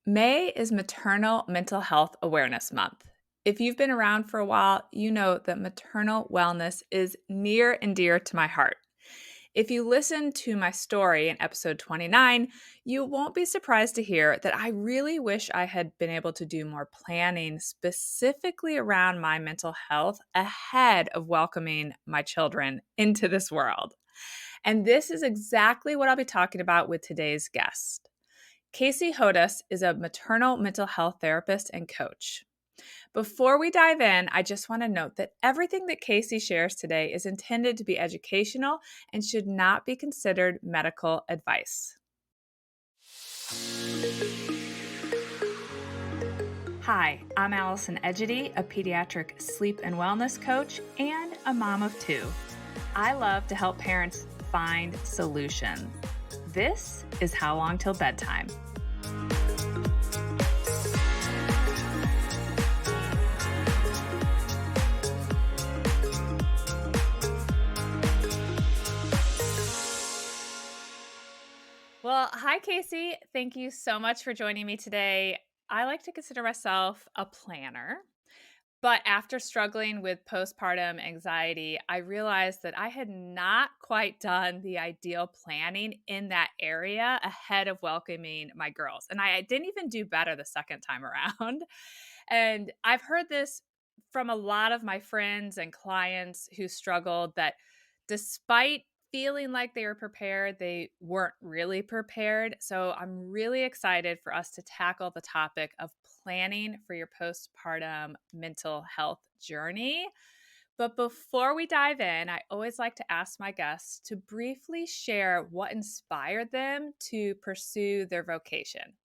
May is Maternal Mental Health Awareness Month. If you've been around for a while, you know that maternal wellness is near and dear to my heart. If you listen to my story in episode 29, you won't be surprised to hear that I really wish I had been able to do more planning specifically around my mental health ahead of welcoming my children into this world. And this is exactly what I'll be talking about with today's guest. Kayce Hodos is a maternal mental health therapist and coach. Before we dive in, I just want to note that everything that Kayce shares today is intended to be educational and should not be considered medical advice. Hi, I'm Allison and Egidi, a pediatric sleep and wellness coach and a mom of two. I love to help parents find solutions. This is How Long Till Bedtime. Well, hi, Kayce. Thank you so much for joining me today. I like to consider myself a planner, but after struggling with postpartum anxiety, I realized that I had not quite done the ideal planning in that area ahead of welcoming my girls. And I didn't even do better the second time around. And I've heard this from a lot of my friends and clients who struggled that despite feeling like they were prepared, they weren't really prepared. So I'm really excited for us to tackle the topic of planning for your postpartum mental health journey. But before we dive in, I always like to ask my guests to briefly share what inspired them to pursue their vocation.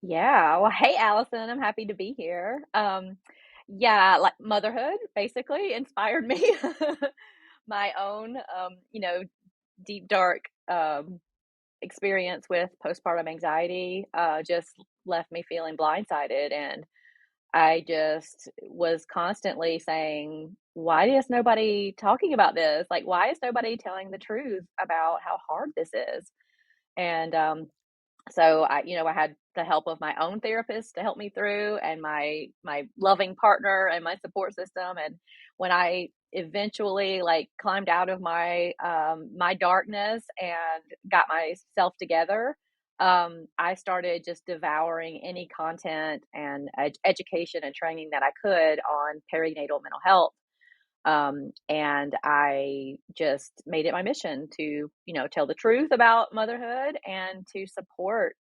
Yeah. Well, hey, Allison, I'm happy to be here. Yeah, like motherhood basically inspired me. My own, deep, dark experience with postpartum anxiety just left me feeling blindsided. And I just was constantly saying, why is nobody talking about this? Like, why is nobody telling the truth about how hard this is? And so I had the help of my own therapist to help me through, and my loving partner and my support system. And when I eventually like climbed out of my darkness and got myself together, I started just devouring any content and education and training that I could on perinatal mental health. And I just made it my mission to, tell the truth about motherhood and to support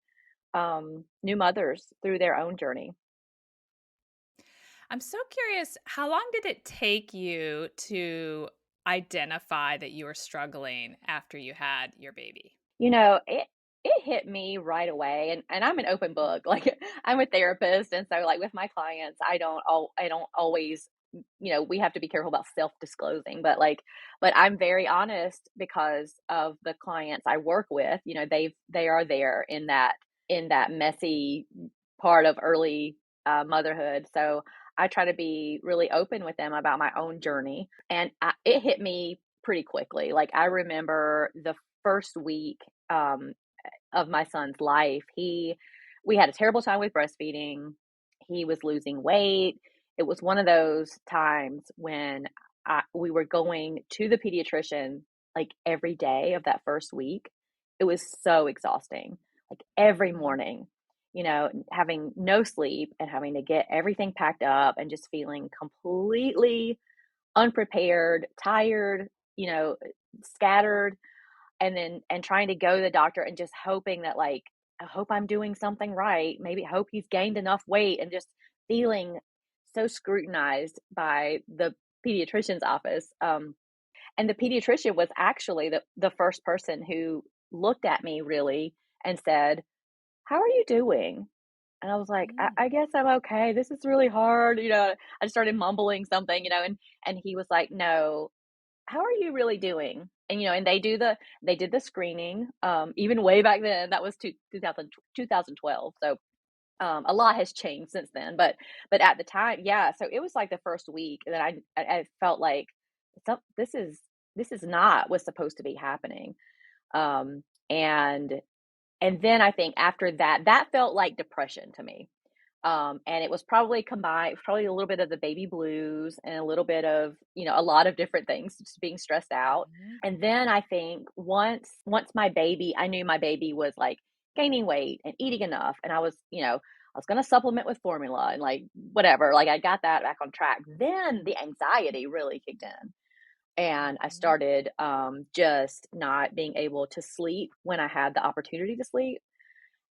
new mothers through their own journey. I'm so curious, how long did it take you to identify that you were struggling after you had your baby? It hit me right away, and I'm an open book. Like I'm a therapist, and so like with my clients, I don't always we have to be careful about self-disclosing, but I'm very honest because of the clients I work with. They are there in that messy part of early motherhood. So I try to be really open with them about my own journey, and it hit me pretty quickly. Like I remember the first week um, of my son's life, we had a terrible time with breastfeeding. He was losing weight. It was one of those times when we were going to the pediatrician like every day of that first week. It was so exhausting. Like every Mhm. morning, having no sleep and having to get everything packed up and just feeling completely unprepared, tired, scattered, and trying to go to the doctor and just hoping that like I hope I'm doing something right. Maybe hope he's gained enough weight, and just feeling so scrutinized by the pediatrician's office. And the pediatrician was actually the first person who looked at me really and said, "How are you doing?" And I was like, Mm. I guess I'm okay. This is really hard. I started mumbling something, and he was like, no, how are you really doing? And they did the screening, even way back then. That was 2012. So a lot has changed since then. But at the time, yeah. So it was like the first week that I felt like this is not what's supposed to be happening. And And then I think after that, that felt like depression to me. And it was probably combined, it was probably a little bit of the baby blues and a little bit of, a lot of different things, just being stressed out. Mhm. And then I think once my baby, I knew my baby was like gaining weight and eating enough, and I was gonna supplement with formula and like whatever, like I got that back on track. Then the anxiety really kicked in. And I Mhm. started just not being able to sleep when I had the opportunity to sleep,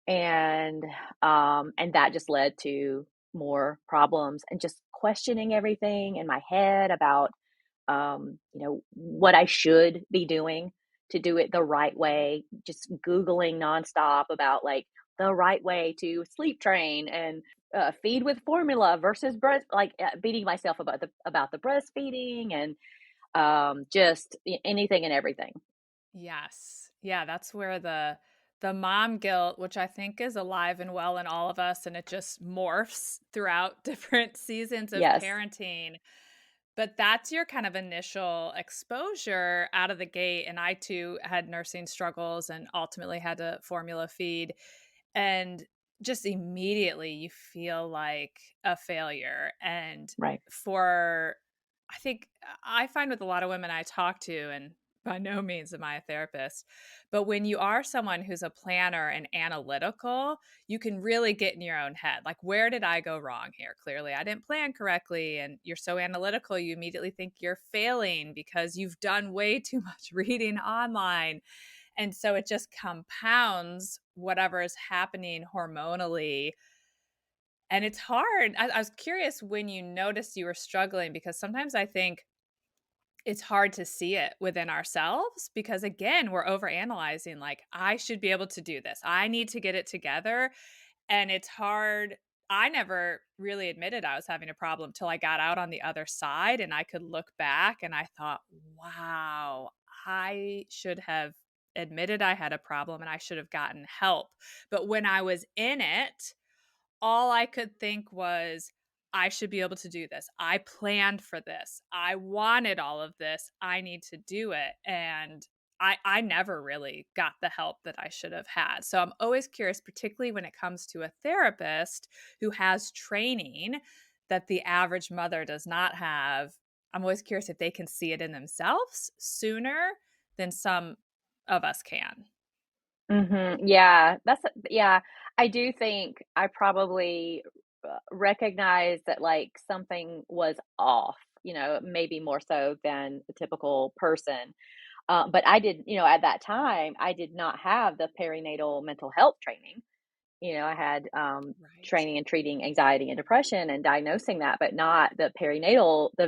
and that just led to more problems and just questioning everything in my head about what I should be doing to do it the right way, just googling nonstop about like the right way to sleep train and feed with formula versus breast, like beating myself about the breastfeeding and just anything and everything. Yes. Yeah, that's where the mom guilt, which I think is alive and well in all of us, and it just morphs throughout different seasons of Yes. parenting. But that's your kind of initial exposure out of the gate, and I too had nursing struggles and ultimately had to formula feed, and just immediately you feel like a failure, and Right. for I think I find with a lot of women I talk to, and by no means am I a therapist, but when you are someone who's a planner and analytical, you can really get in your own head. Like, where did I go wrong here? Clearly, I didn't plan correctly. And you're so analytical, you immediately think you're failing because you've done way too much reading online. And so it just compounds whatever is happening hormonally. And it's hard. I was curious when you noticed you were struggling because sometimes I think it's hard to see it within ourselves because again, we're overanalyzing like I should be able to do this. I need to get it together and it's hard. I never really admitted I was having a problem till I got out on the other side and I could look back and I thought, "Wow, I should have admitted I had a problem and I should have gotten help." But when I was in it, all I could think was, I should be able to do this. I planned for this. I wanted all of this. I need to do it. And I never really got the help that I should have had. So I'm always curious, particularly when it comes to a therapist who has training that the average mother does not have. I'm always curious if they can see it in themselves sooner than some of us can. Yeah, yeah. I do think I probably recognized that like something was off, maybe more so than a typical person. But I did, at that time, I did not have the perinatal mental health training. I had Right. training in treating anxiety and depression and diagnosing that, but not the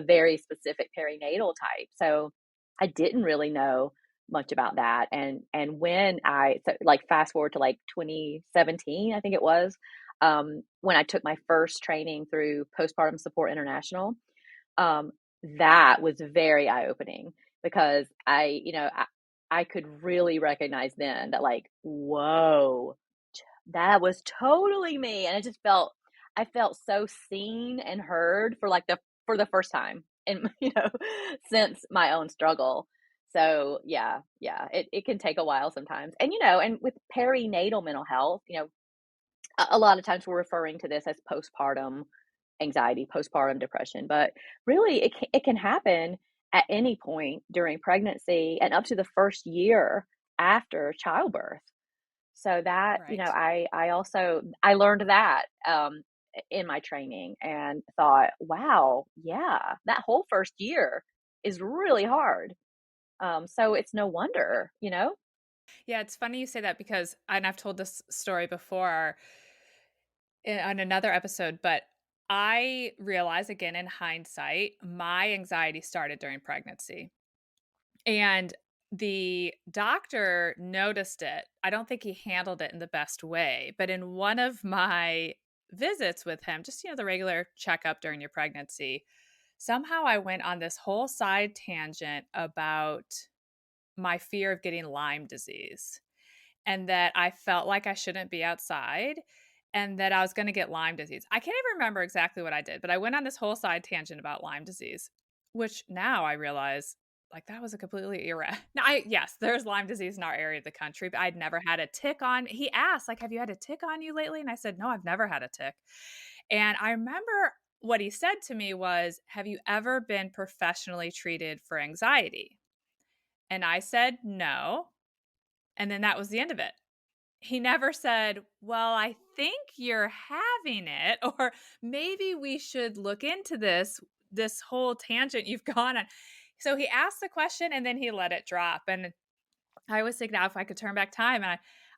very specific perinatal type. So I didn't really know much about that. And when like fast forward to like 2017, I think it was, when I took my first training through Postpartum Support International, um, that was very eye opening because I could really recognize then that like, whoa, that was totally me, and I felt so seen and heard for the first time in since my own struggle. So, yeah, it can take a while sometimes. And with perinatal mental health, a lot of times we're referring to this as postpartum anxiety, postpartum depression, but really it can happen at any point during pregnancy and up to the first year after childbirth. So that, Right. I learned that, in my training and thought, "Wow, yeah, that whole first year is really hard." So it's no wonder, you know? Yeah, it's funny you say that because and I've told this story before on another episode, but I realize again in hindsight, my anxiety started during pregnancy. And the doctor noticed it. I don't think he handled it in the best way, but in one of my visits with him, just the regular checkup during your pregnancy, somehow I went on this whole side tangent about my fear of getting Lyme disease and that I felt like I shouldn't be outside and that I was going to get Lyme disease. I can't even remember exactly what I did, but I went on this whole side tangent about Lyme disease, which now I realize Like, that was a completely now yes, there's Lyme disease in our area of the country, but I'd never had a tick on he asked, like, "Have you had a tick on you lately?" And I said, "No, I've never had a tick." And I remember what he said to me was, "Have you ever been professionally treated for anxiety?" And I said, "No." And then that was the end of it. He never said, "Well, I think you're having it," or "Maybe we should look into this whole tangent you've gone on." So he asked the question and then he let it drop. And I always think now if I could turn back time,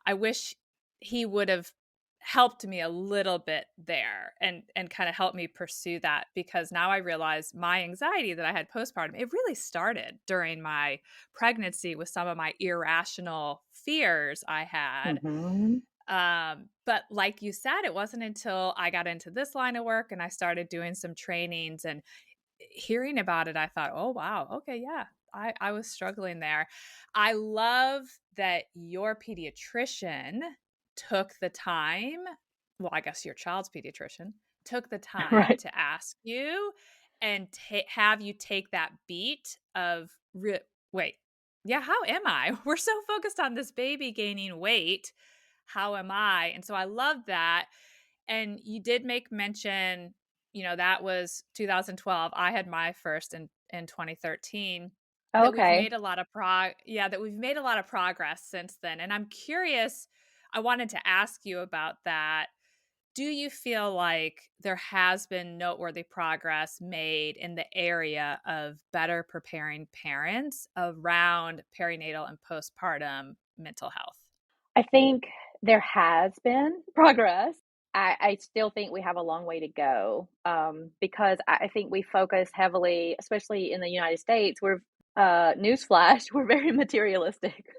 I wish he would have helped me a little bit there and kind of helped me pursue that, because now I realize my anxiety that I had postpartum, it really started during my pregnancy with some of my irrational fears I had. Mhm. But like you said, it wasn't until I got into this line of work and I started doing some trainings and hearing about it, I thought, "Oh, wow. Okay, yeah. I was struggling there." I love that your pediatrician took the time, well, I guess your child's pediatrician took the time Right. to ask you and have you take that beat of wait, yeah, how am I? We're so focused on this baby gaining weight. How am I? And so I love that. And you did make mention, that was 2012. I had my first in 2013. That we've Okay. made a lot of that we've made a lot of progress since then. And I'm curious, I wanted to ask you about that. Do you feel like there has been noteworthy progress made in the area of better preparing parents around perinatal and postpartum mental health? I think there has been progress. I still think we have a long way to go, because I think we focus heavily, especially in the United States, we're newsflash, we're very materialistic.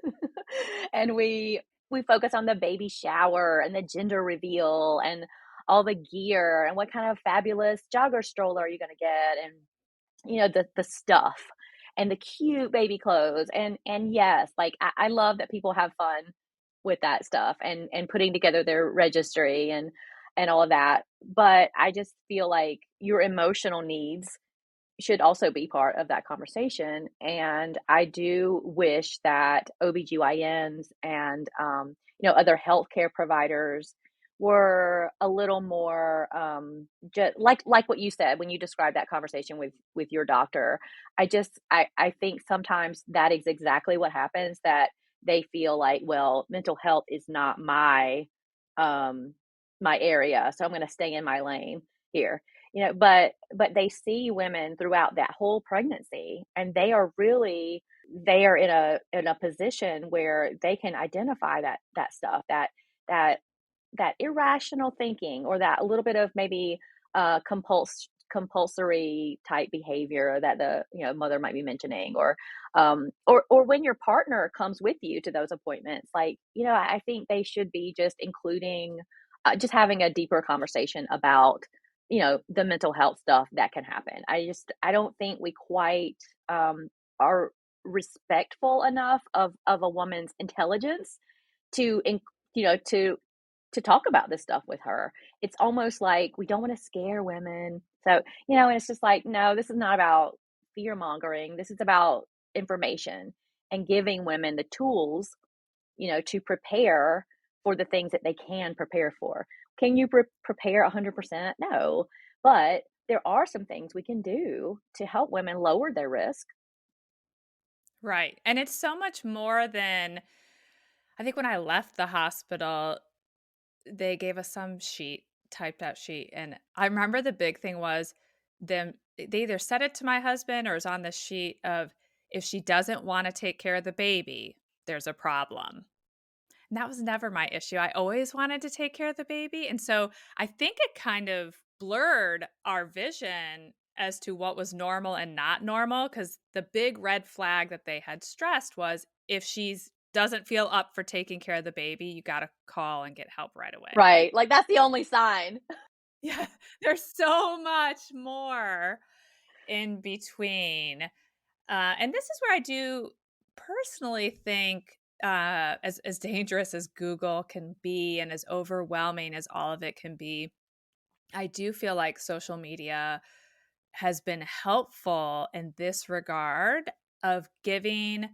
And we focus on the baby shower and the gender reveal and all the gear and what kind of fabulous jogger stroller are you gonna get, and the stuff and the cute baby clothes. And yes, like I love that people have fun with that stuff and putting together their registry and all of that. But I just feel like your emotional needs should also be part of that conversation. And I do wish that OBGYNs and other healthcare providers were a little more just like what you said when you described that conversation with your doctor. I think sometimes that is exactly what happens, that they feel like, well, mental health is not um my area, so I'm going to stay in my lane here. But they see women throughout that whole pregnancy, and they are in a position where they can identify that stuff, that that irrational thinking, or that a little bit of maybe compulsory type behavior that the mother might be mentioning, or when your partner comes with you to those appointments. Like, I think they should be just including, just having a deeper conversation about the mental health stuff that can happen. I don't think we quite are respectful enough of a woman's intelligence to you know to talk about this stuff with her. It's almost like we don't want to scare women. So, and it's just like, no, this is not about fear mongering. This is about information and giving women the tools, to prepare for the things that they can prepare for. Can you prepare 100%? No. But there are some things we can do to help women lower their risk. Right. And it's so much more than I think when I left the hospital, they gave us some sheet, typed out sheet. And I remember the big thing was them they either said it to my husband or it was on the sheet of, if she doesn't want to take care of the baby, there's a problem. And that was never my issue. I always wanted to take care of the baby. And so I think it kind of blurred our vision as to what was normal and not normal, because the big red flag that they had stressed was, if she's doesn't feel up for taking care of the baby, you got to call and get help right away. Right. Like that's the only sign. Yeah, there's so much more in between. And this is where I do personally think, as dangerous as Google can be and as overwhelming as all of it can be, I do feel like social media has been helpful in this regard. of giving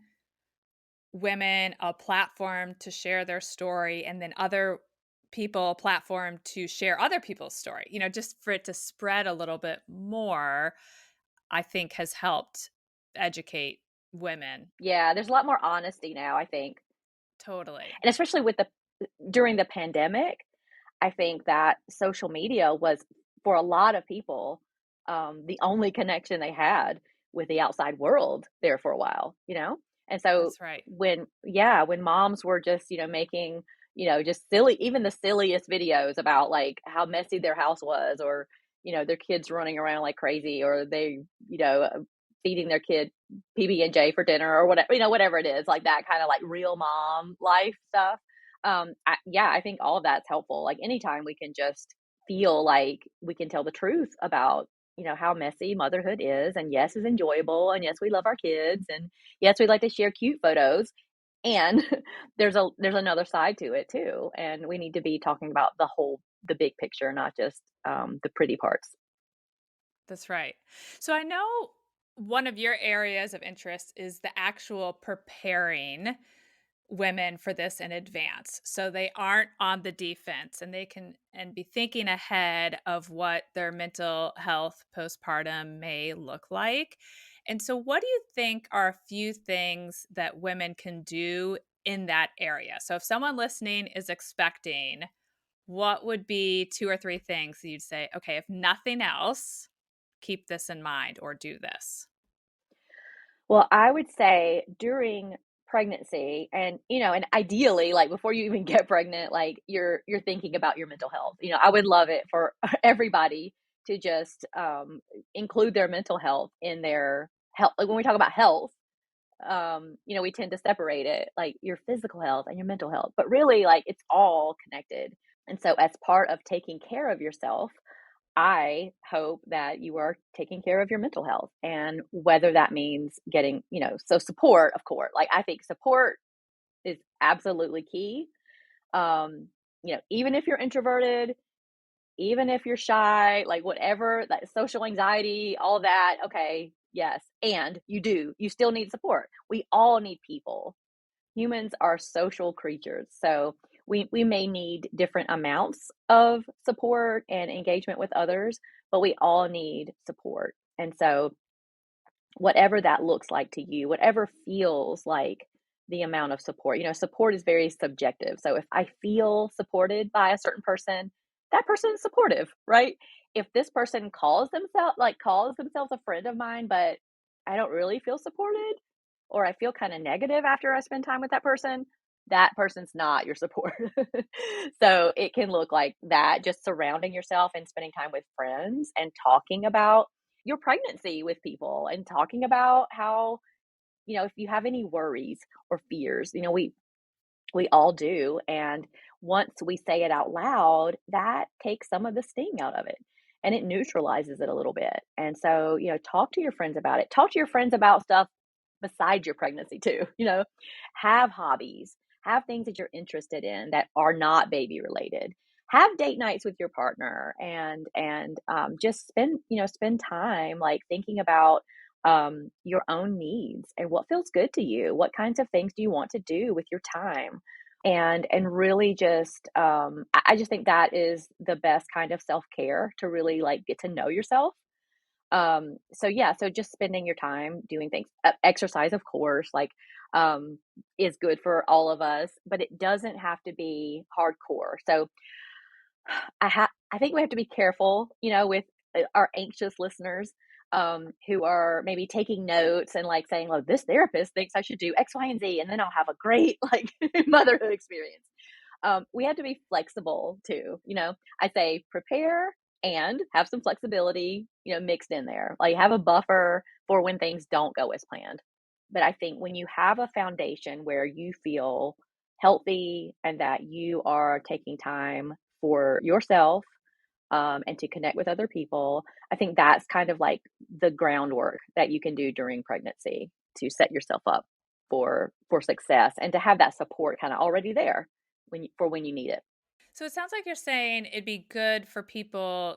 women a platform to share their story and then other people a platform to share other people's story. Just for it to spread a little bit more, I think has helped educate women. Yeah, there's a lot more honesty now, I think. Totally. And especially with the during the pandemic, I think that social media was, for a lot of people, the only connection they had with the outside world there for a while, you know? And so That's right. when moms were just, making, just silly, even the silliest videos about like how messy their house was, or, their kids running around like crazy, or they, feeding their kid PB&J for dinner or whatever, whatever it is, like that kind of like real mom life stuff. Yeah, I think all of that's helpful. Like anytime we can just feel like we can tell the truth about, how messy motherhood is, and yes, is enjoyable, and yes, we love our kids, and yes, we like to share cute photos, and there's another side to it too, and we need to be talking about the big picture, not just the pretty parts. That's right. So I know one of your areas of interest is the actual preparing women for this in advance so they aren't on the defense and they can and be thinking ahead of what their mental health postpartum may look like. And so what do you think are a few things that women can do in that area? So if someone listening is expecting, what would be two or three things that you'd say, okay, if nothing else, keep this in mind or do this? Well, I would say during pregnancy, and and ideally, like before you even get pregnant, like you're thinking about your mental health. I would love it for everybody to just include their mental health in their health. Like when we talk about health, we tend to separate it, like your physical health and your mental health, but really, like it's all connected. And so, as part of taking care of yourself, I hope that you are taking care of your mental health, and whether that means getting, so support, of course. Like I think support is absolutely key. Even if you're introverted, even if you're shy, like whatever, that social anxiety, all that, okay, yes. And you still need support. We all need people. Humans are social creatures. So we may need different amounts of support and engagement with others, but we all need support. And so whatever that looks like to you, whatever feels like the amount of support. Support is very subjective. So if I feel supported by a certain person, that person is supportive, right? If this person calls themselves a friend of mine, but I don't really feel supported, or I feel kind of negative after I spend time with that person's not your support. So it can look like that, just surrounding yourself and spending time with friends and talking about your pregnancy with people, and talking about how, if you have any worries or fears, we all do. And once we say it out loud, that takes some of the sting out of it, and it neutralizes it a little bit. And so, talk to your friends about it. Talk to your friends about stuff besides your pregnancy too. Have hobbies, have things that you're interested in that are not baby related. Have date nights with your partner, and just spend time like thinking about your own needs and what feels good to you. What kinds of things do you want to do with your time? And really just I just think that is the best kind of self-care, to really like get to know yourself. So yeah, so just spending your time doing things. Exercise, of course, like is good for all of us, but it doesn't have to be hardcore. So I think we have to be careful, with our anxious listeners, who are maybe taking notes and like saying, "Oh, this therapist thinks I should do X, Y, and Z, and then I'll have a great like motherhood experience." We have to be flexible too. I say prepare and have some flexibility, mixed in there. Like have a buffer for when things don't go as planned. But I think when you have a foundation where you feel healthy and that you are taking time for yourself, and to connect with other people, I think that's kind of like the groundwork that you can do during pregnancy to set yourself up for success, and to have that support kind of already there when you need it. So it sounds like you're saying it'd be good for people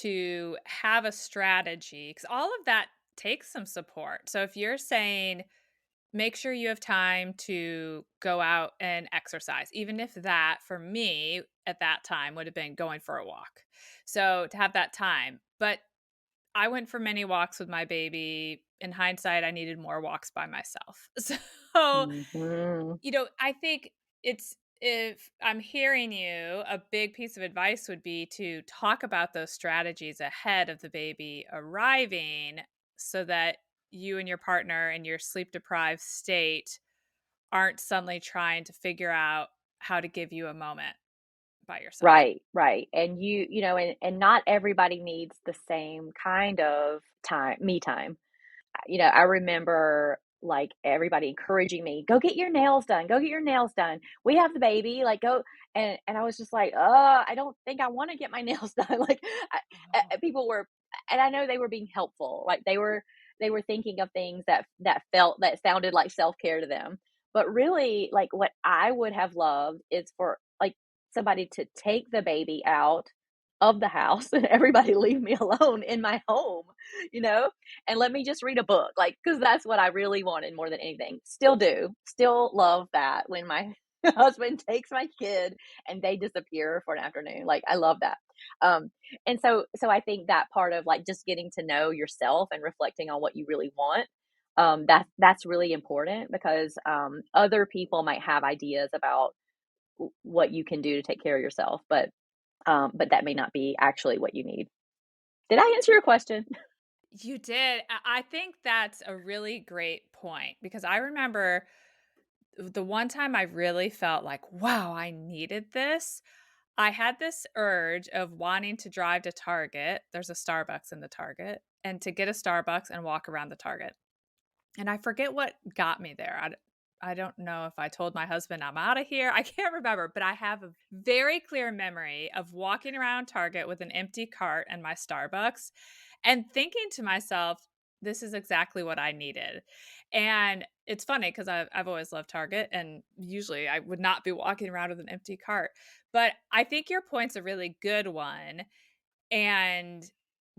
to have a strategy because all of that takes some support. So if you're saying, make sure you have time to go out and exercise, even if that for me at that time would have been going for a walk. So to have that time. But I went for many walks with my baby. In hindsight, I needed more walks by myself. So, Mhm. I think it's if I'm hearing you, a big piece of advice would be to talk about those strategies ahead of the baby arriving so that you and your partner in your sleep deprived state aren't suddenly trying to figure out how to give you a moment by yourself. Right, right, and and not everybody needs the same kind of time me time. I remember, like, everybody encouraging me, "Go get your nails done, go get your nails done. We have the baby, like, go." And I was just like, I don't think I wanna get my nails done." Like, people were, and I know they were being helpful, like, they were thinking of things that sounded like self-care to them. But really, like, what I would have loved is for, like, somebody to take the baby out of the house and everybody leave me alone in my home, you know? And let me just read a book, like, because that's what I really wanted more than anything. Still do, still love that when my husband takes my kid and they disappear for an afternoon. Like, I love that. Um, and so I think that part of, like, just getting to know yourself and reflecting on what you really want, that's really important because other people might have ideas about what you can do to take care of yourself, but that may not be actually what you need. Did I answer your question? You did. I think that's a really great point because I remember the one time I really felt like, wow, I needed this. I had this urge of wanting to drive to Target. There's a Starbucks in the Target, and to get a Starbucks and walk around the Target. And I forget what got me there. I don't know if I told my husband I'm out of here. I can't remember, but I have a very clear memory of walking around Target with an empty cart and my Starbucks and thinking to myself, this is exactly what I needed. And it's funny because I've always loved Target and usually I would not be walking around with an empty cart. But I think your point's a really good one. And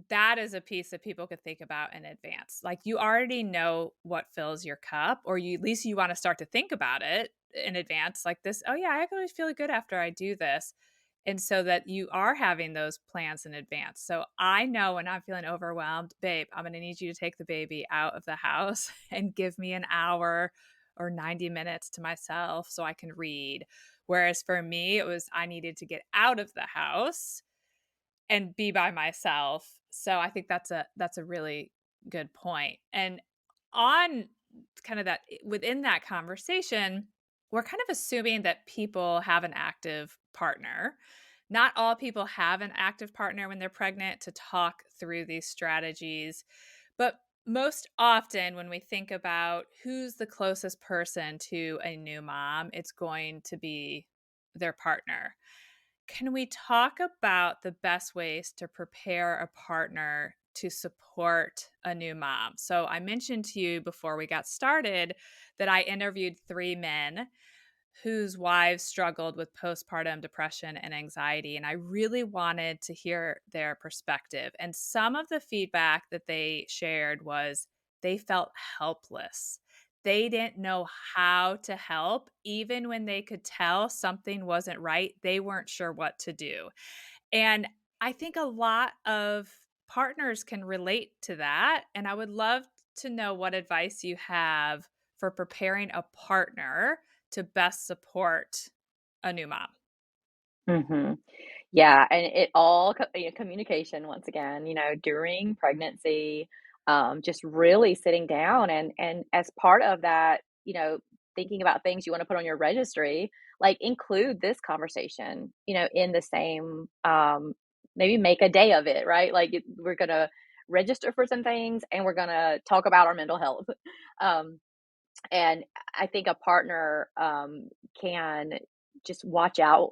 that is a piece that people could think about in advance. Like you already know what fills your cup, or you at least you want to start to think about it in advance. Like this, oh yeah, I actually feel good after I do this. And so that you are having those plans in advance. So I know when I'm feeling overwhelmed, babe, I'm going to need you to take the baby out of the house and give me an hour or 90 minutes to myself so I can read. Whereas for me, it was I needed to get out of the house and be by myself. So I think that's a really good point. And on kind of that within that conversation, we're kind of assuming that people have an active partner. Not all people have an active partner when they're pregnant to talk through these strategies, but most often when we think about who's the closest person to a new mom, it's going to be their partner. Can we talk about the best ways to prepare a partner to support a new mom? So, I mentioned to you before we got started that I interviewed 3 men whose wives struggled with postpartum depression and anxiety. And I really wanted to hear their perspective. And some of the feedback that they shared was they felt helpless. They didn't know how to help. Even when they could tell something wasn't right, they weren't sure what to do. And I think a lot of partners can relate to that. And I would love to know what advice you have for preparing a partner to best support a new mom. Mhm. Yeah, and it all communication once again, during pregnancy, just really sitting down and as part of that, thinking about things you wanna put on your registry, like, include this conversation, in the same, maybe make a day of it, right? Like, we're gonna register for some things, and we're gonna talk about our mental health. Um, and I think a partner, can just watch out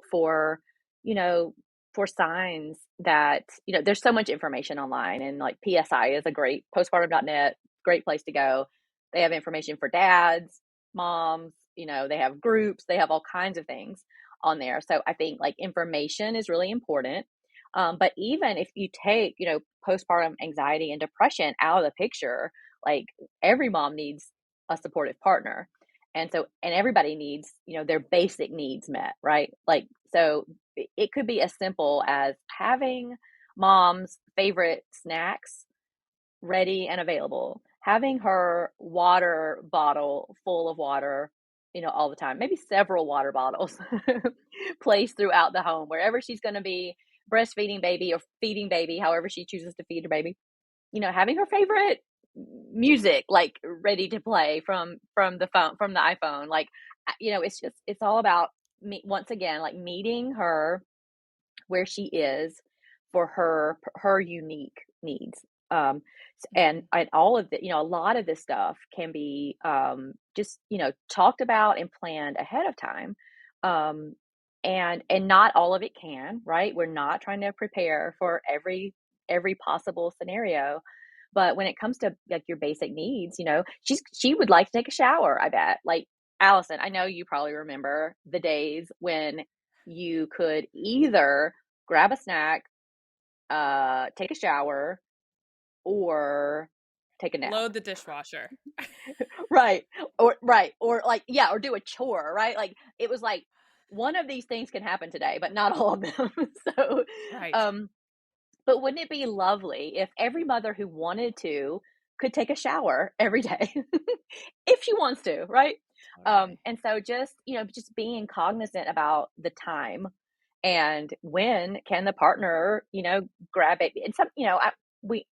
you know, for signs that, there's so much information online, and like PSI is a great postpartum.net, great place to go. They have information for dads, moms, they have groups, they have all kinds of things on there. So I think like information is really important. But even if you take, postpartum anxiety and depression out of the picture, like every mom needs a supportive partner. And everybody needs, their basic needs met, right? Like, so it could be as simple as having mom's favorite snacks ready and available, having her water bottle full of water, all the time, maybe several water bottles placed throughout the home, wherever she's going to be breastfeeding baby or feeding baby, however she chooses to feed her baby, having her favorite music like ready to play from the phone, from the iPhone. Like, it's all about me once again, like meeting her where she is for her unique needs. And all of the, a lot of this stuff can be just talked about and planned ahead of time. Um, and not all of it can, right? We're not trying to prepare for every possible scenario. But when it comes to like your basic needs, she would like to take a shower, I bet. Like, Allison, I know you probably remember the days when you could either grab a snack, take a shower, or take a nap. Load the dishwasher. Right. Or like, yeah, or do a chore, right? Like, it was like one of these things can happen today, but not all of them. So, Right. um, but wouldn't it be lovely if every mother who wanted to could take a shower every day if she wants to, right? Totally. And so just being cognizant about the time and when can the partner, grab it. And some, we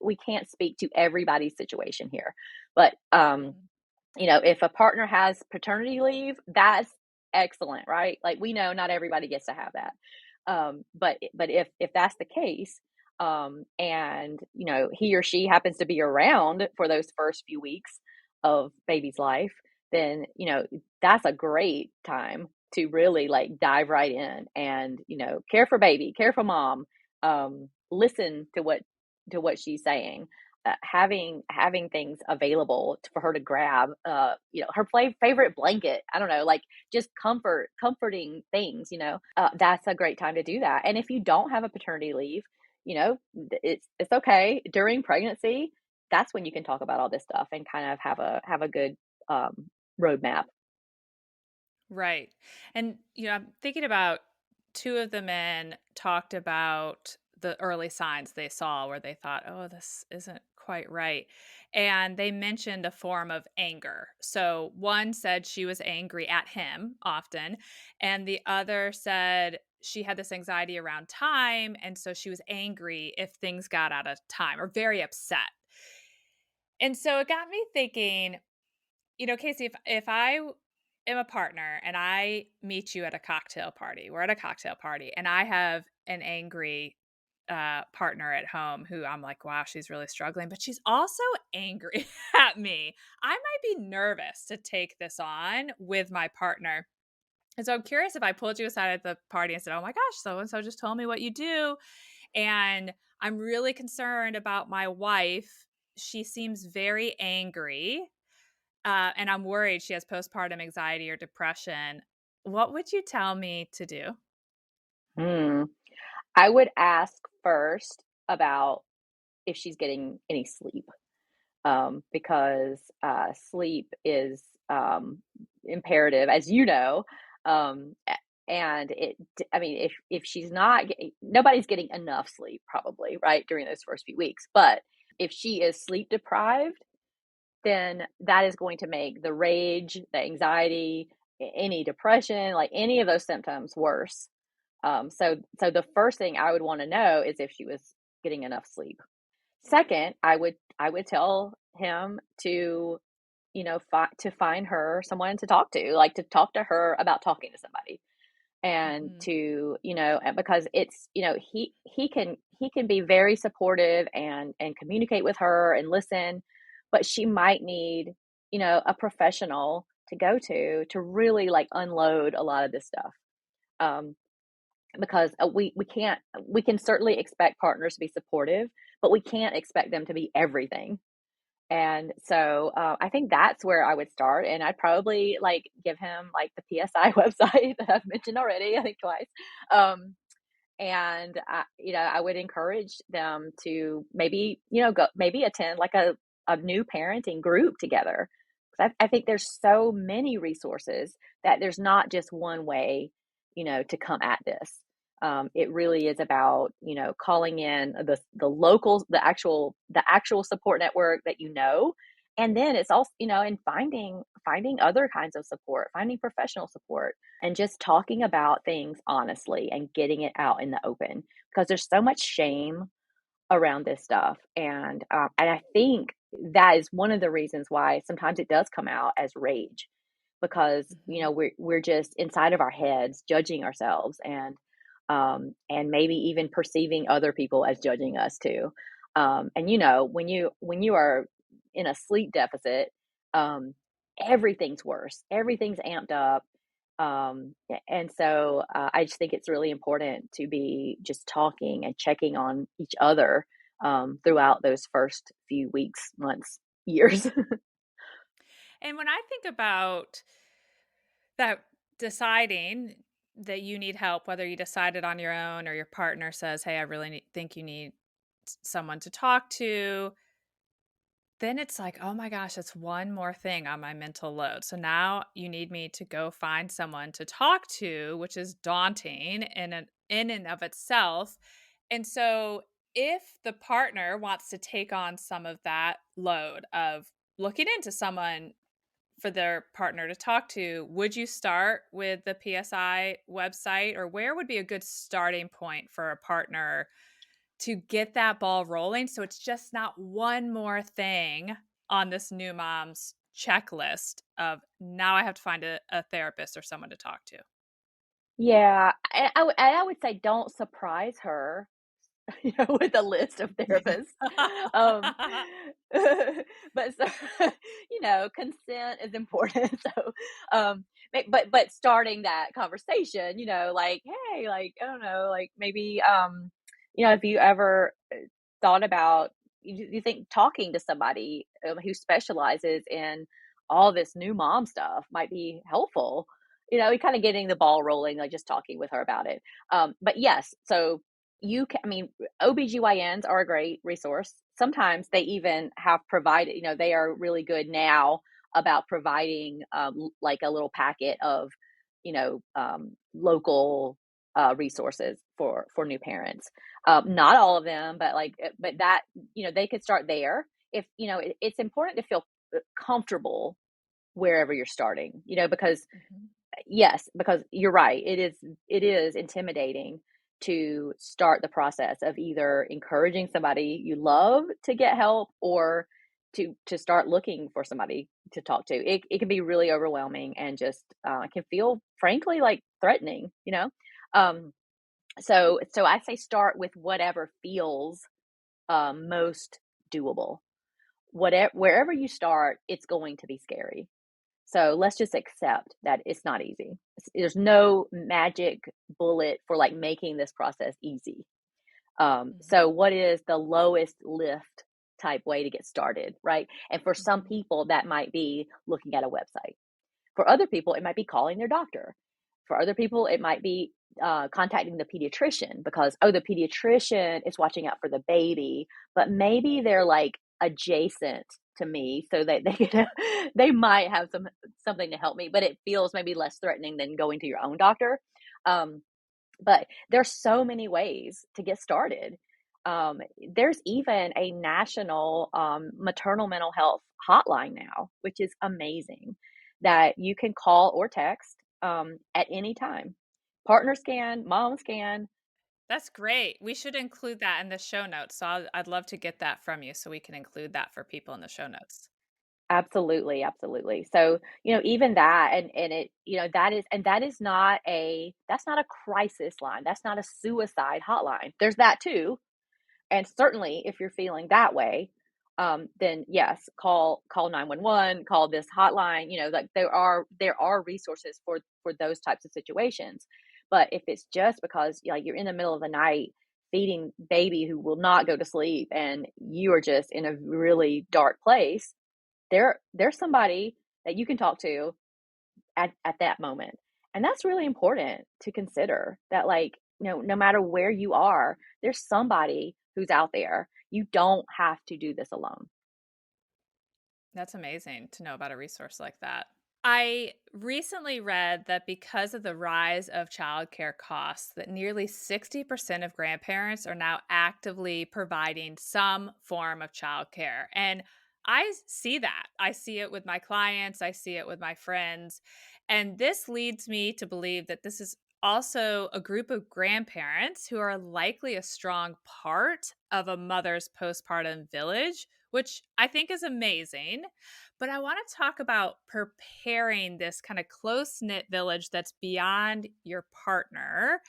we can't speak to everybody's situation here, but Mhm. if a partner has paternity leave, that's excellent, right? Like, we know not everybody gets to have that. But if that's the case, and he or she happens to be around for those first few weeks of baby's life, then that's a great time to really like dive right in and care for baby, care for mom, listen to what she's saying, having things available for her to grab, her favorite blanket. I don't know, like just comforting things. That's a great time to do that. And if you don't have a paternity leave, it's okay during pregnancy. That's when you can talk about all this stuff and kind of have a good roadmap. Right. And, I'm thinking about two of the men talked about the early signs they saw where they thought, oh, this isn't quite right. And they mentioned a form of anger. So one said she was angry at him often, and the other said she had this anxiety around time. And so she was angry if things got out of time or very upset. And so it got me thinking, Kayce, if am a partner and I meet you at a cocktail party, we're at a cocktail party, and I have an angry partner at home who I'm like, wow, she's really struggling, but she's also angry at me. I might be nervous to take this on with my partner. And so I'm curious if I pulled you aside at the party and said, oh my gosh, so and so just told me what you do. And I'm really concerned about my wife. She seems very angry, and I'm worried she has postpartum anxiety or depression. What would you tell me to do? Hmm. I would ask first about if she's getting any sleep, because sleep is imperative, as you know. And I mean, if she's not, nobody's getting enough sleep, probably, right, during those first few weeks. But if she is sleep deprived, then that is going to make the rage, the anxiety, any depression, like any of those symptoms worse. So the first thing I would want to know is if she was getting enough sleep. Second, I would tell him to, to find her someone to talk to, like to talk to her about talking to somebody, and Mhm. to, because it's, he can be very supportive and communicate with her and listen, but she might need, a professional to go to really like unload a lot of this stuff. Um, because we can certainly expect partners to be supportive, but we can't expect them to be everything. And so I think that's where I would start, and I'd probably like give him like the PSI website that I've mentioned already, I think twice. um, And I would encourage them to maybe, go maybe attend like a new parenting group together. 'Cause I think there's so many resources that there's not just one way, to come at this. It really is about, calling in the locals, the actual support network that and then it's also, and finding other kinds of support, finding professional support, and just talking about things honestly and getting it out in the open because there's so much shame around this stuff. And I think that is one of the reasons why sometimes it does come out as rage because Mhm. we're just inside of our heads judging ourselves and maybe even perceiving other people as judging us too. And when you are in a sleep deficit, um, everything's worse. Everything's amped up. And so I just think it's really important to be just talking and checking on each other throughout those first few weeks, months, years. And when I think about that, deciding that you need help, whether you decide it on your own or your partner says, "Hey, I really think you need someone to talk to," then it's like, "Oh my gosh, it's one more thing on my mental load." So now you need me to go find someone to talk to, which is daunting in and of itself. And so if the partner wants to take on some of that load of looking into someone for their partner to talk to, would you start with the PSI website, or where would be a good starting point for a partner to get that ball rolling so it's just not one more thing on this new mom's checklist of now I have to find a therapist or someone to talk to? Yeah, I would say don't surprise her, with a list of therapists. Um, but so, consent is important. So, but starting that conversation, like, hey, like, I don't know, like maybe, if you ever thought about, you think talking to somebody who specializes in all this new mom stuff might be helpful. Kind of getting the ball rolling, like just talking with her about it. But yes, so I mean, OBGYNs are a great resource. Sometimes they even have provided, they are really good now about providing like a little packet of, local resources for new parents. Not all of them, but but that, they could start there. If, it's important to feel comfortable wherever you're starting, because Mhm. yes, because you're right. It is intimidating to start the process of either encouraging somebody you love to get help or to start looking for somebody to talk to. It can be really overwhelming and just can feel frankly like threatening. Um so I say start with whatever feels most doable. Whatever Wherever you start, it's going to be scary, so let's just accept that it's not easy. There's no magic bullet for like making this process easy. So Mhm. what is the lowest lift type way to get started, right? And for some Mhm. people, that might be looking at a website. For other people, it might be calling their doctor. For other people, it might be contacting the pediatrician because, oh, the pediatrician is watching out for the baby, but maybe they're like adjacent to me so that they might have something to help me, but it feels maybe less threatening than going to your own doctor. Um, but there's so many ways to get started. There's even a national maternal mental health hotline now, which is amazing, that you can call or text at any time. Partners can, moms can. That's great. We should include that in the show notes. So I'd love to get that from you so we can include that for people in the show notes. Absolutely, absolutely. So, even that and that's not a crisis line. That's not a suicide hotline. There's that too. And certainly if you're feeling that way, then yes, call 911, call this hotline, like there are resources for those types of situations. But if it's just because like you're in the middle of the night feeding baby who will not go to sleep and you are just in a really dark place, there's somebody that you can talk to at that moment. And that's really important to consider that, like, no matter where you are, there's somebody who's out there. You don't have to do this alone. That's amazing to know about a resource like that. I recently read that because of the rise of childcare costs, that nearly 60% of grandparents are now actively providing some form of childcare. And see that. I see it with my clients, I see it with my friends. And this leads me to believe that this is also a group of grandparents who are likely a strong part of a mother's postpartum village, which I think is amazing. But I want to talk about preparing this kind of close knit village that's beyond your partner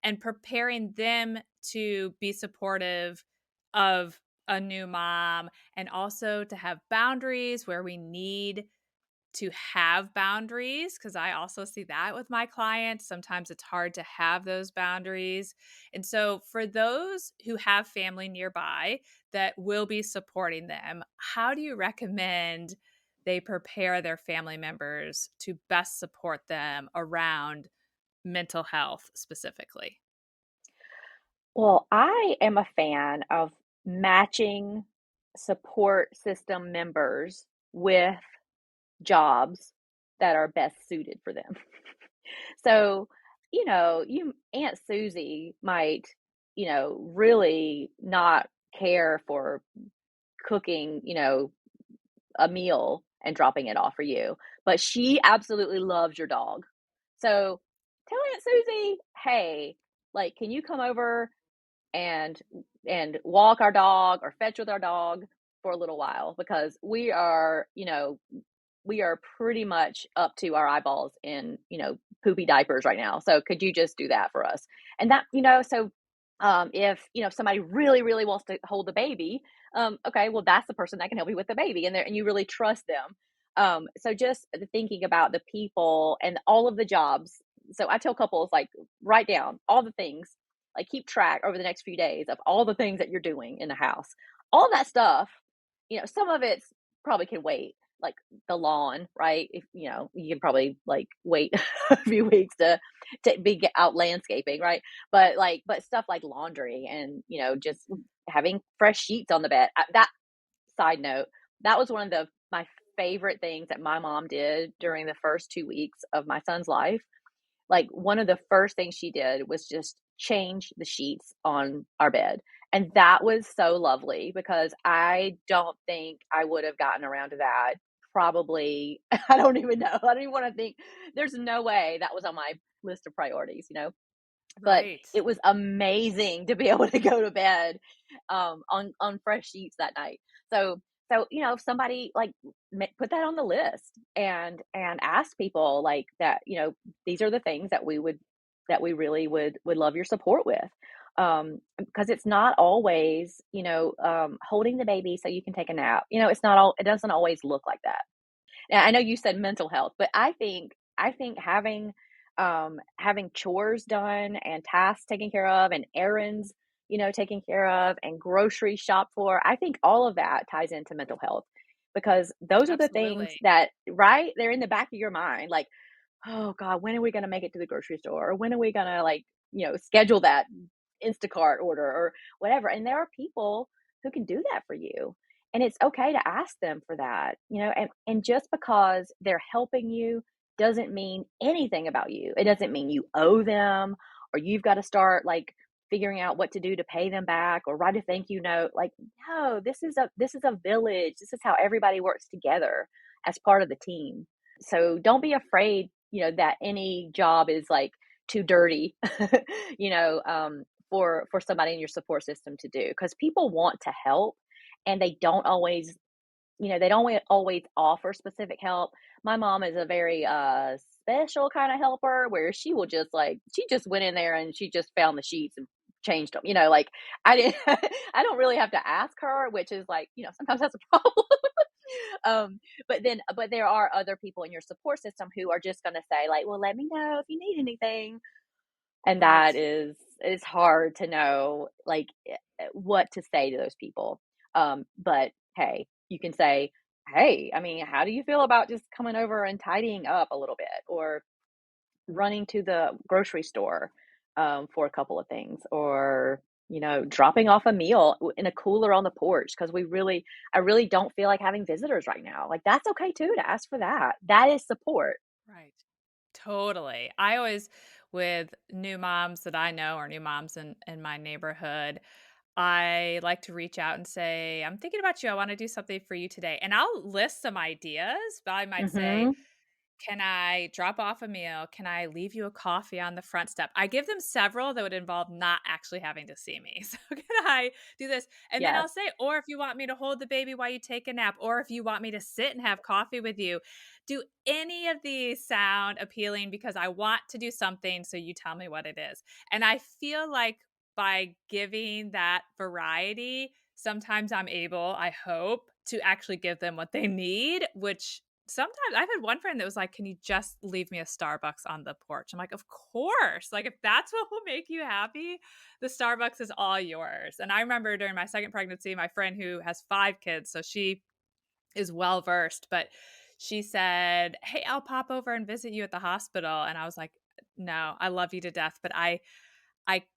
and preparing them to be supportive of a new mom and also to have boundaries where we need to have boundaries, because I also see that with my clients. Sometimes it's hard to have those boundaries. And so, for those who have family nearby that will be supporting them, how do you recommend they prepare their family members to best support them around mental health specifically? Well, I am a fan of matching support system members with jobs that are best suited for them. So, Aunt Susie might, really not care for cooking, a meal and dropping it off for you, but she absolutely loves your dog. So tell Aunt Susie, hey, like, can you come over and walk our dog or fetch with our dog for a little while because we are pretty much up to our eyeballs in, poopy diapers right now. So could you just do that for us? And that, if, somebody really, really wants to hold the baby, okay, well, that's the person that can help you with the baby and you really trust them. So just thinking about the people and all of the jobs. So I tell couples, like, write down all the things, like, keep track over the next few days of all the things that you're doing in the house. All that stuff, some of it's probably can wait, like the lawn, right? If you can probably like wait a few weeks to be out landscaping, right? But stuff like laundry and just having fresh sheets on the bed. That side note, that was one of the my favorite things that my mom did during the first 2 weeks of my son's life. Like, one of the first things she did was just change the sheets on our bed. And that was so lovely because I don't think I would have gotten around to that. Probably, I don't even know. I don't even want to think. There's no way that was on my list of priorities. But Right. it was amazing to be able to go to bed on fresh sheets that night. If somebody like put that on the list and ask people like that, these are the things that we really would love your support with. Because it's not always, holding the baby so you can take a nap. It's not all. It doesn't always look like that. Now, I know you said mental health, but I think having chores done and tasks taken care of and errands, taken care of and grocery shop for, I think all of that ties into mental health because those are the things Absolutely. that, right? They're in the back of your mind. Like, oh God, when are we going to make it to the grocery store? Or when are we going to, like, schedule that Instacart order or whatever? And there are people who can do that for you. And it's okay to ask them for that, and just because they're helping you doesn't mean anything about you. It doesn't mean you owe them or you've got to start like figuring out what to do to pay them back or write a thank you note. Like, no, this is a village. This is how everybody works together as part of the team. So don't be afraid, that any job is like too dirty, you know, um, for somebody in your support system to do because people want to help and they don't always offer specific help. My mom is a very special kind of helper where she just went in there and she just found the sheets and changed them. Like, I didn't I don't really have to ask her, which is like, sometimes that's a problem. But there are other people in your support system who are just going to say like, well, let me know if you need anything, and that Right. is hard to know, like, what to say to those people. But hey, you can say, "Hey, I mean, how do you feel about just coming over and tidying up a little bit or running to the grocery store?" for a couple of things, or dropping off a meal in a cooler on the porch because I really don't feel like having visitors right now. Like that's okay too to ask for that. That is support. Right. Totally. I always, with new moms that I know or new moms in my neighborhood, I like to reach out and say, I'm thinking about you. I want to do something for you today. And I'll list some ideas, but I might say, Hmm. can I drop off a meal? Can I leave you a coffee on the front step? I give them several that would involve not actually having to see me. So, can I do this? And then Yes. I'll say, or if you want me to hold the baby while you take a nap, or if you want me to sit and have coffee with you, do any of these sound appealing? Because I want to do something. So, you tell me what it is. And I feel like by giving that variety, sometimes I'm able, I hope, to actually give them what they need, which sometimes I've had one friend that was like, "Can you just leave me a Starbucks on the porch?" I'm like, "Of course. Like if that's what will make you happy, the Starbucks is all yours." And I remember during my second pregnancy, my friend who has 5 kids, so she is well versed, but she said, "Hey, I'll pop over and visit you at the hospital." And I was like, "No, I love you to death, but I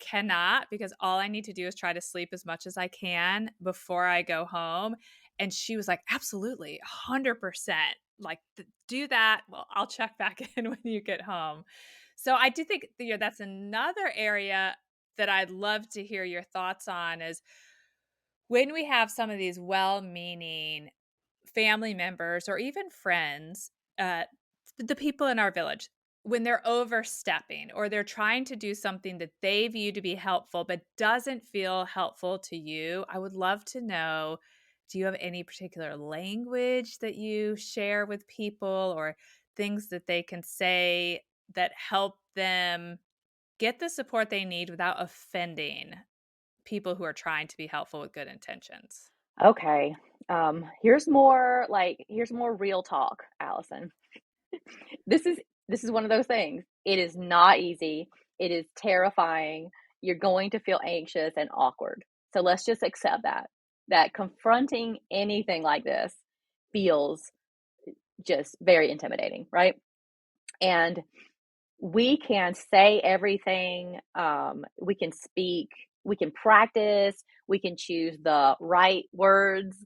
cannot because all I need to do is try to sleep as much as I can before I go home." And she was like, "Absolutely, 100%. Like, do that. Well, I'll check back in when you get home." So I do think that's another area that I'd love to hear your thoughts on is when we have some of these well-meaning family members or even friends, uh, the people in our village, when they're overstepping or they're trying to do something that they view to be helpful but doesn't feel helpful to you, I would love to know, do you have any particular language that you share with people or things that they can say that help them get the support they need without offending people who are trying to be helpful with good intentions? Okay. Here's more real talk, Allison. This is this is one of those things. It is not easy. It is terrifying. You're going to feel anxious and awkward. So let's just accept that confronting anything like this feels just very intimidating, right? And we can say everything, we can speak, we can practice, we can choose the right words,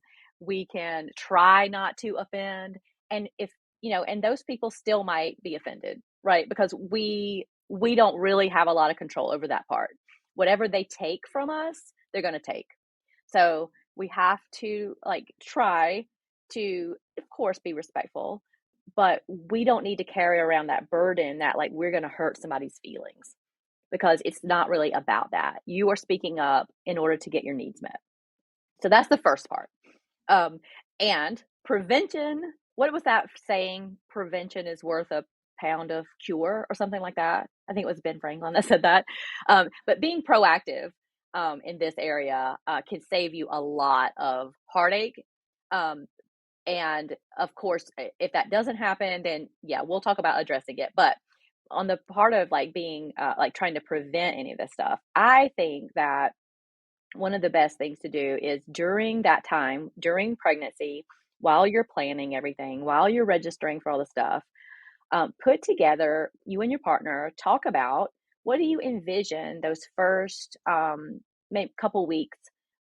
we can try not to offend. And if, and those people still might be offended, right? Because we don't really have a lot of control over that part. Whatever they take from us, they're going to take. So we have to like try to, of course, be respectful, but we don't need to carry around that burden that like we're going to hurt somebody's feelings, because it's not really about that. You are speaking up in order to get your needs met. So that's the first part. Um, and prevention, what was that saying? Prevention is worth a pound of cure or something like that. I think it was Ben Franklin that said that. But being proactive in this area can save you a lot of heartache. Um, and of course, if that doesn't happen, then yeah, we'll talk about addressing it. But on the part of like being like trying to prevent any of this stuff, I think that one of the best things to do is during that time, during pregnancy, while you're planning everything, while you're registering for all the stuff, put together, you and your partner talk about what do you envision those first maybe couple weeks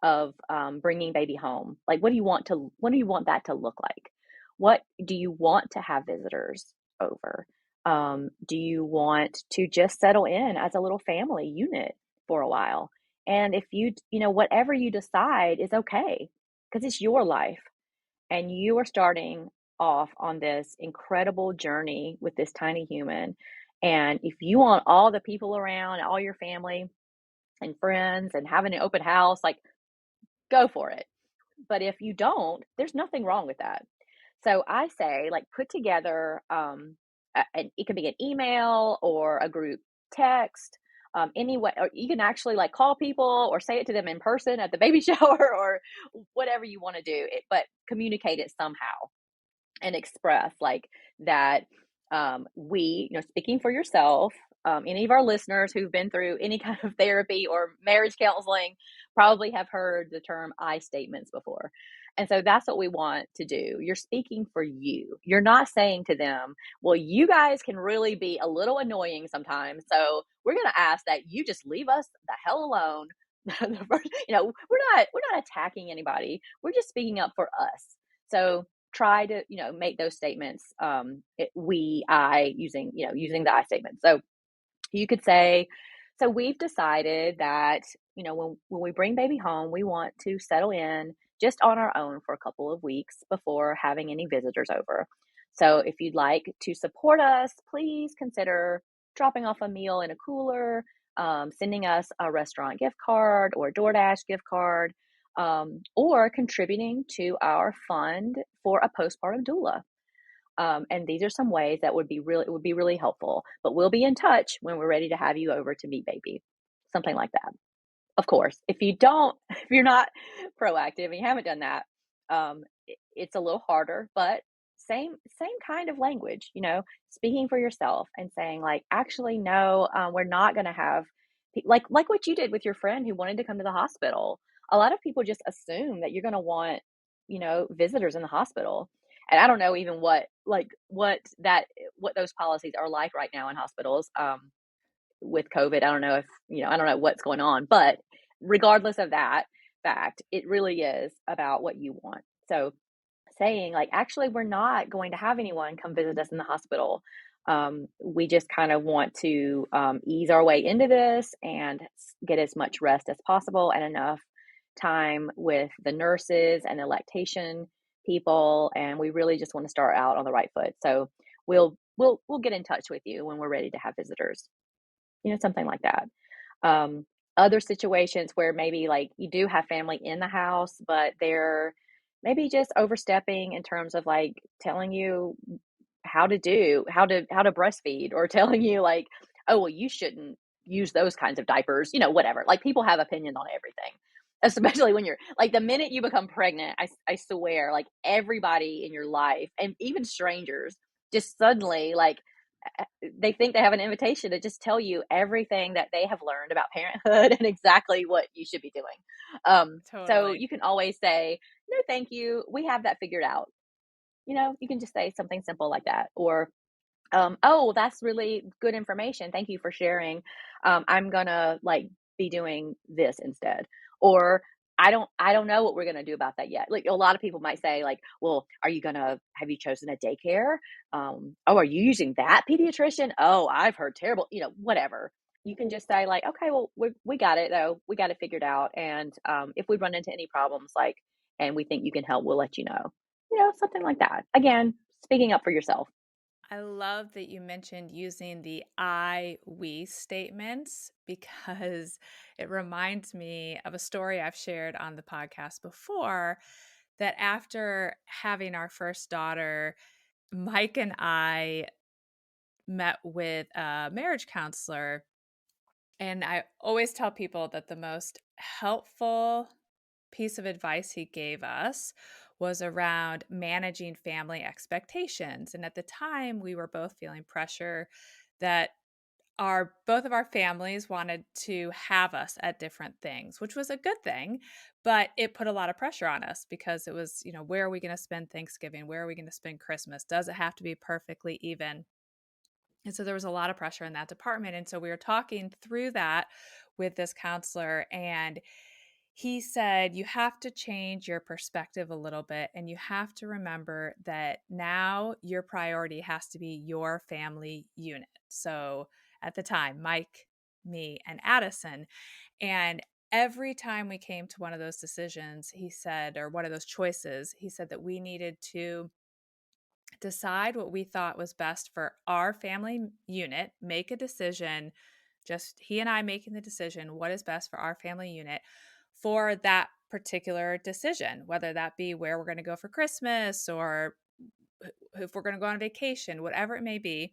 of bringing baby home. Like, what do you want that to look like? What do you want to have visitors over? Do you want to just settle in as a little family unit for a while? And if whatever you decide is okay, because it's your life and you are starting off on this incredible journey with this tiny human. And if you want all the people around, all your family and friends, and having an open house, like go for it. But if you don't, there's nothing wrong with that. So I say, like, put together, it can be an email or a group text, any way, or you can actually like call people or say it to them in person at the baby shower or whatever you want to do. But communicate it somehow and express like that. Speaking for yourself, any of our listeners who've been through any kind of therapy or marriage counseling probably have heard the term I statements before. And so that's what we want to do. You're speaking for you. You're not saying to them, well, you guys can really be a little annoying sometimes. So we're going to ask that you just leave us the hell alone. We're not attacking anybody. We're just speaking up for us. So try to, make those statements. I using the I statement. So you could say, so we've decided that, when we bring baby home, we want to settle in just on our own for a couple of weeks before having any visitors over. So if you'd like to support us, please consider dropping off a meal in a cooler, sending us a restaurant gift card or a DoorDash gift card, or contributing to our fund for a postpartum doula. And these are some ways that would be really helpful. But we'll be in touch when we're ready to have you over to meet baby. Something like that. Of course, if you don't, if you're not proactive and you haven't done that, it's a little harder. But same kind of language. Speaking for yourself and saying like, actually, no, we're not going to have like what you did with your friend who wanted to come to the hospital. A lot of people just assume that you're going to want visitors in the hospital, and I don't know even what those policies are like right now in hospitals, with COVID. I don't know if, I don't know what's going on, but regardless of that fact, it really is about what you want. So saying like, actually, we're not going to have anyone come visit us in the hospital. We just kind of want to ease our way into this and get as much rest as possible and enough time with the nurses and the lactation people. And we really just want to start out on the right foot. So we'll get in touch with you when we're ready to have visitors. Something like that. Um, Other situations where maybe like you do have family in the house, but they're maybe just overstepping in terms of like telling you how to breastfeed, or telling you like, oh, well, you shouldn't use those kinds of diapers, whatever. Like people have opinions on everything. Especially when you're like the minute you become pregnant, I swear, like everybody in your life and even strangers just suddenly like they think they have an invitation to just tell you everything that they have learned about parenthood and exactly what you should be doing. So Totally. you can always say, no, thank you. We have that figured out. You can just say something simple like that. Or, oh, that's really good information. Thank you for sharing. I'm gonna like be doing this instead. Or I don't know what we're gonna do about that yet. Like a lot of people might say, like, well, have you chosen a daycare? Oh, are you using that pediatrician? Oh, I've heard terrible, whatever. You can just say, like, okay, well, we got it though. We got it figured out. And if we run into any problems, like, and we think you can help, we'll let you know. Something like that. Again, speaking up for yourself. I love that you mentioned using the I, we statements because it reminds me of a story I've shared on the podcast before that after having our first daughter, Mike and I met with a marriage counselor. And I always tell people that the most helpful piece of advice he gave us was around managing family expectations. And at the time, we were both feeling pressure that our both of our families wanted to have us at different things, which was a good thing, but it put a lot of pressure on us because it was, where are we going to spend Thanksgiving? Where are we going to spend Christmas? Does it have to be perfectly even? And so there was a lot of pressure in that department. And so we were talking through that with this counselor, and he said, you have to change your perspective a little bit. And you have to remember that now your priority has to be your family unit. So at the time, Mike, me, and Addison. And every time we came to one of those decisions, he said, or one of those choices, he said that we needed to decide what we thought was best for our family unit, make a decision, just he and I making the decision, what is best for our family unit for that particular decision, whether that be where we're going to go for Christmas or if we're going to go on vacation, whatever it may be.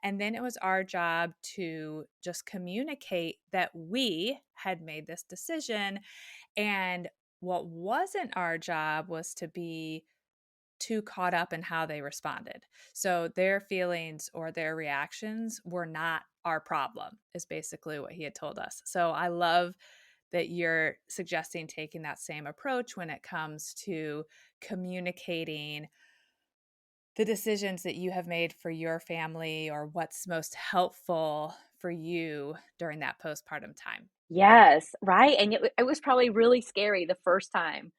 And then it was our job to just communicate that we had made this decision. And what wasn't our job was to be too caught up in how they responded. So their feelings or their reactions were not our problem, is basically what he had told us. So I love that you're suggesting taking that same approach when it comes to communicating the decisions that you have made for your family or what's most helpful for you during that postpartum time. Yes, right, and it was probably really scary the first time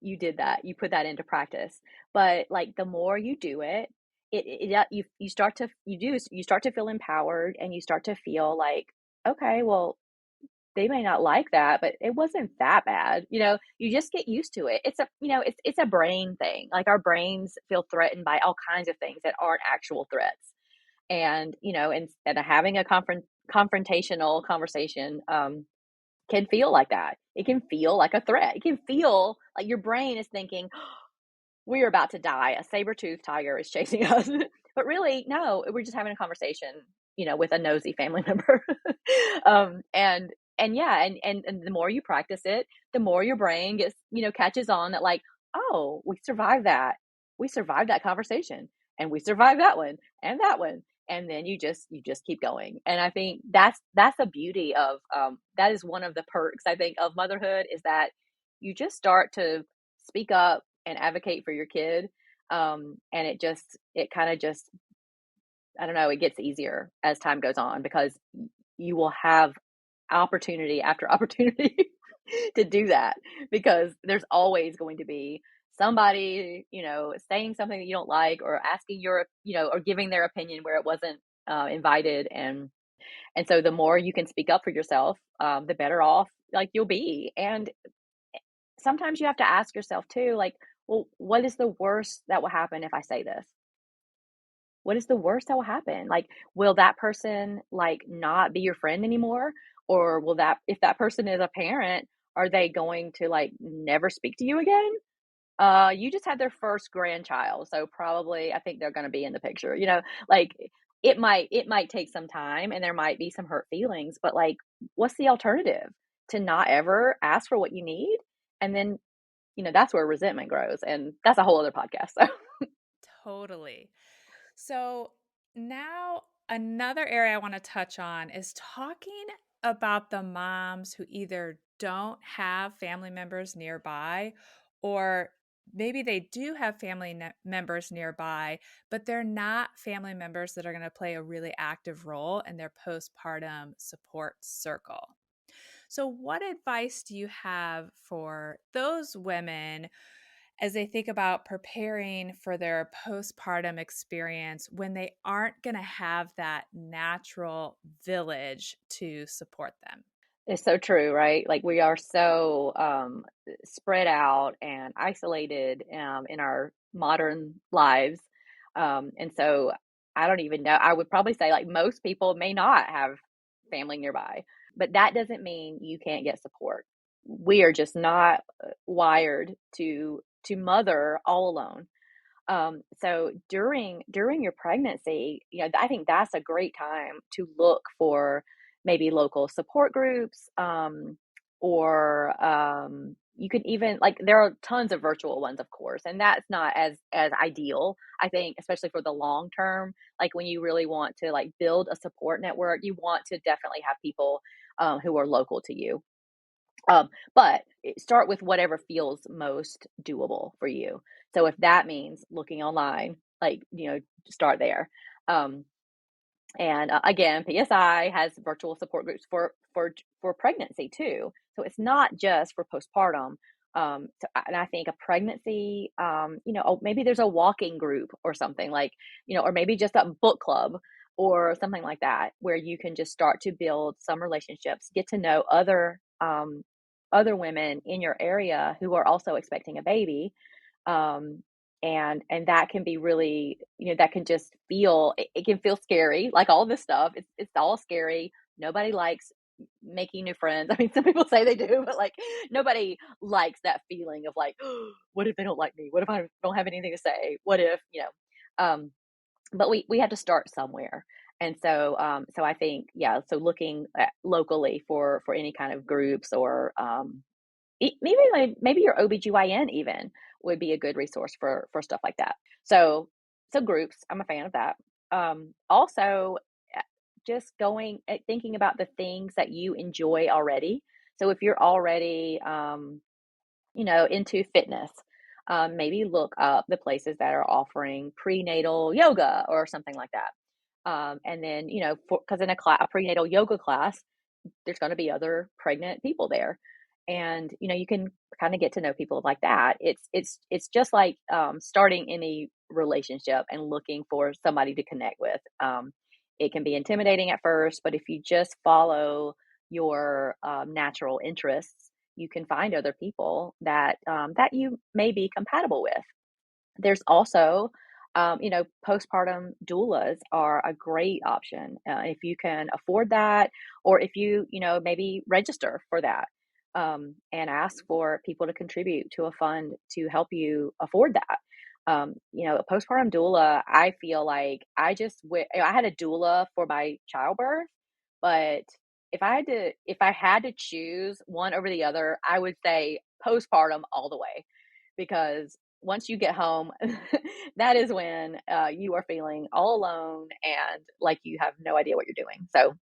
you did that, you put that into practice, but, like, the more you do it, you start to you start to feel empowered, and you start to feel like, "Okay, well, they may not like that, but it wasn't that bad," you just get used to it. It's a brain thing, like, our brains feel threatened by all kinds of things that aren't actual threats, and, instead of having a confrontational conversation, can feel like that. It can feel like a threat. It can feel like your brain is thinking, "We are about to die. A saber-toothed tiger is chasing us." But really, no, we're just having a conversation, with a nosy family member. And yeah, and the more you practice it, the more your brain catches on that like, "Oh, we survived that. We survived that conversation, and we survived that one, and that one." And then you just keep going. And I think that's the beauty of, that is one of the perks, I think, of motherhood is that you just start to speak up and advocate for your kid, and it kinda just I don't know, it gets easier as time goes on because you will have opportunity after opportunity to do that because there's always going to be somebody, saying something that you don't like or asking or giving their opinion where it wasn't, invited, and so the more you can speak up for yourself, the better off, like, you'll be, and sometimes you have to ask yourself too, like, "Well, what is the worst that will happen if I say this? What is the worst that will happen? Like, will that person, like, not be your friend anymore? Or will that if that person is a parent, are they going to, like, never speak to you again? You just had their first grandchild, so probably I think they're gonna be in the picture, Like, it might take some time and there might be some hurt feelings, but, like, what's the alternative? To not ever ask for what you need? And then, that's where resentment grows, and that's a whole other podcast, so Totally. So now another area I want to touch on is talking about the moms who either don't have family members nearby or maybe they do have members nearby, but they're not family members that are going to play a really active role in their postpartum support circle. So, what advice do you have for those women as they think about preparing for their postpartum experience when they aren't going to have that natural village to support them? it's so true, right? Like, we are so, spread out and isolated, in our modern lives, and so I don't even know I would probably say, like, most people may not have family nearby, but that doesn't mean you can't get support. We are just not, wired to mother all alone. So during your pregnancy, I think that's a great time to look for maybe local support groups, or you could even like there are tons of virtual ones, of course, and that's not as ideal. I think, especially for the long term, like when you really want to like build a support network, you want to definitely have people who are local to you. But start with whatever feels most doable for you. So if that means looking online, like, start there. Um, and again, PSI has virtual support groups for pregnancy too. So it's not just for postpartum. And I think a pregnancy, maybe there's a walking group or something like, or maybe just a book club or something like that, where you can just start to build some relationships, get to know other women in your area who are also expecting a baby, um, and that can be really, that can just feel it can feel scary, like all this stuff. It's all scary. Nobody likes making new friends. I mean, some people say they do, but like nobody likes that feeling of like, what if they don't like me? What if I don't have anything to say? What if, but we have to start somewhere. And so I think, yeah, so looking at locally for any kind of groups or maybe your OBGYN even would be a good resource for stuff like that. So groups, I'm a fan of that. Also, uh, just thinking about the things that you enjoy already. So if you're already, into fitness, maybe look up the places that are offering prenatal yoga or something like that. And then, because in a prenatal yoga class, there's going to be other pregnant people there, and you can kind of get to know people like that. It's just like starting any relationship and looking for somebody to connect with. It can be intimidating at first, but if you just follow your natural interests, you can find other people that you may be compatible with. There's also, postpartum doulas are a great option, if you can afford that, or if maybe register for that, and ask for people to contribute to a fund to help you afford that. A postpartum doula, I feel like I had a doula for my childbirth, but if I had to choose one over the other, I would say postpartum all the way, because once you get home, that is when you are feeling all alone and like you have no idea what you're doing. So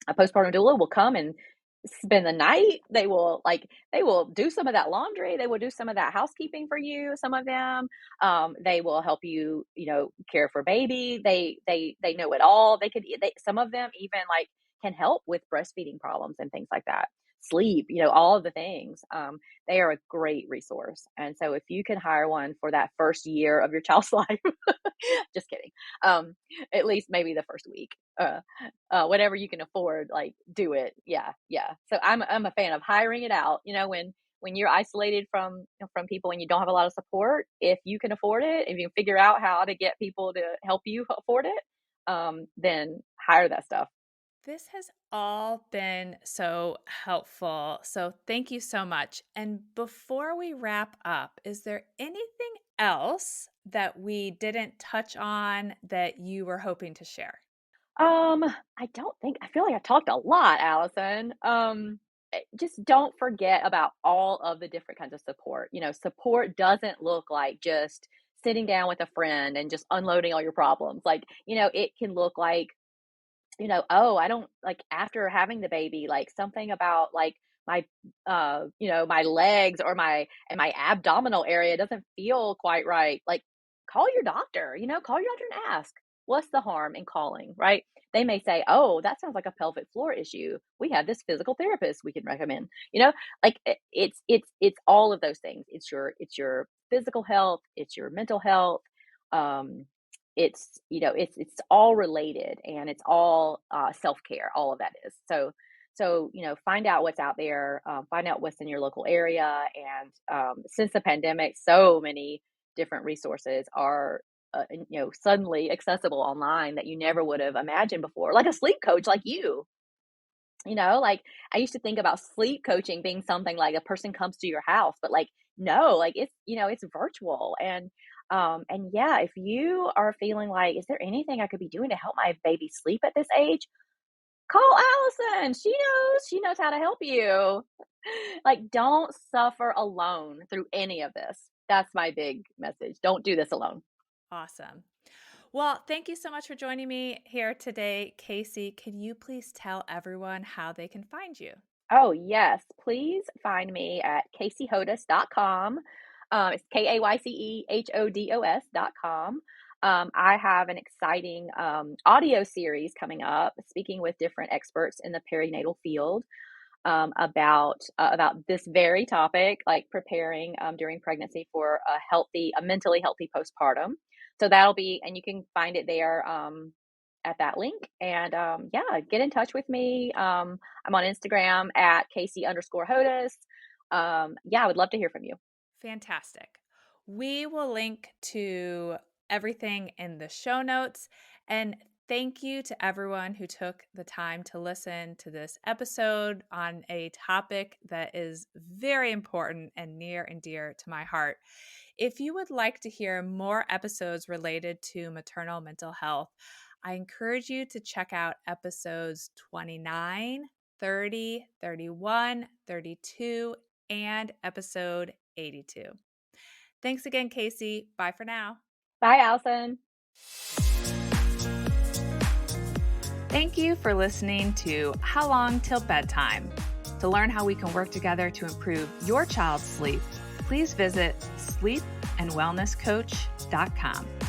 a postpartum doula will come and spend the night. They will do some of that laundry. They will do some of that housekeeping for you. Some of them, they will help you, care for baby. They know it all. Some of them even like can help with breastfeeding problems and things like that. Sleep, all of the things. They are a great resource. And so if you can hire one for that first year of your child's life, just kidding. Um, at least maybe the first week. Whatever you can afford, like do it. Yeah, yeah. So I'm a fan of hiring it out. When you're isolated from people and you don't have a lot of support, if you can afford it, if you can figure out how to get people to help you afford it, then hire that stuff. This has all been so helpful. So thank you so much. And before we wrap up, is there anything else that we didn't touch on that you were hoping to share? I don't think I feel like I talked a lot, Allison. Just don't forget about all of the different kinds of support. Support doesn't look like just sitting down with a friend and just unloading all your problems. Like, it can look like, oh, I don't like after having the baby, like something about like my my legs or my abdominal area doesn't feel quite right. Like call your doctor, call your doctor and ask. What's the harm in calling, right? They may say, "Oh, that sounds like a pelvic floor issue. We have this physical therapist we can recommend." Like it's all of those things. It's your physical health, it's your mental health. Um, it's all related, and it's all self-care, all of that is. So find out what's out there, find out what's in your local area. And since the pandemic, so many different resources are suddenly accessible online that you never would have imagined before, like a sleep coach like you. Like I used to think about sleep coaching being something like a person comes to your house, but like no, like it's virtual. And yeah, if you are feeling like, is there anything I could be doing to help my baby sleep at this age? Call Allison. She knows how to help you. Like don't suffer alone through any of this. That's my big message. Don't do this alone. Awesome. Well, thank you so much for joining me here today. Kayce, can you please tell everyone how they can find you? Oh, yes. Please find me at kaycehodos.com. It's KayceHodos.com. I have an exciting audio series coming up, speaking with different experts in the perinatal field, about this very topic, like preparing during pregnancy for a mentally healthy postpartum. So that'll be, and you can find it there at that link. And yeah, get in touch with me. I'm on Instagram at Kayce_Hodos. Yeah, I would love to hear from you. Fantastic. We will link to everything in the show notes. And thank you to everyone who took the time to listen to this episode on a topic that is very important and near and dear to my heart. If you would like to hear more episodes related to maternal mental health, I encourage you to check out episodes 29, 30, 31, 32, and episode 82. Thanks again, Kayce. Bye for now. Bye, Allison. Thank you for listening to How Long Till Bedtime. To To learn how we can work together to improve your child's sleep, please visit sleepandwellnesscoach.com.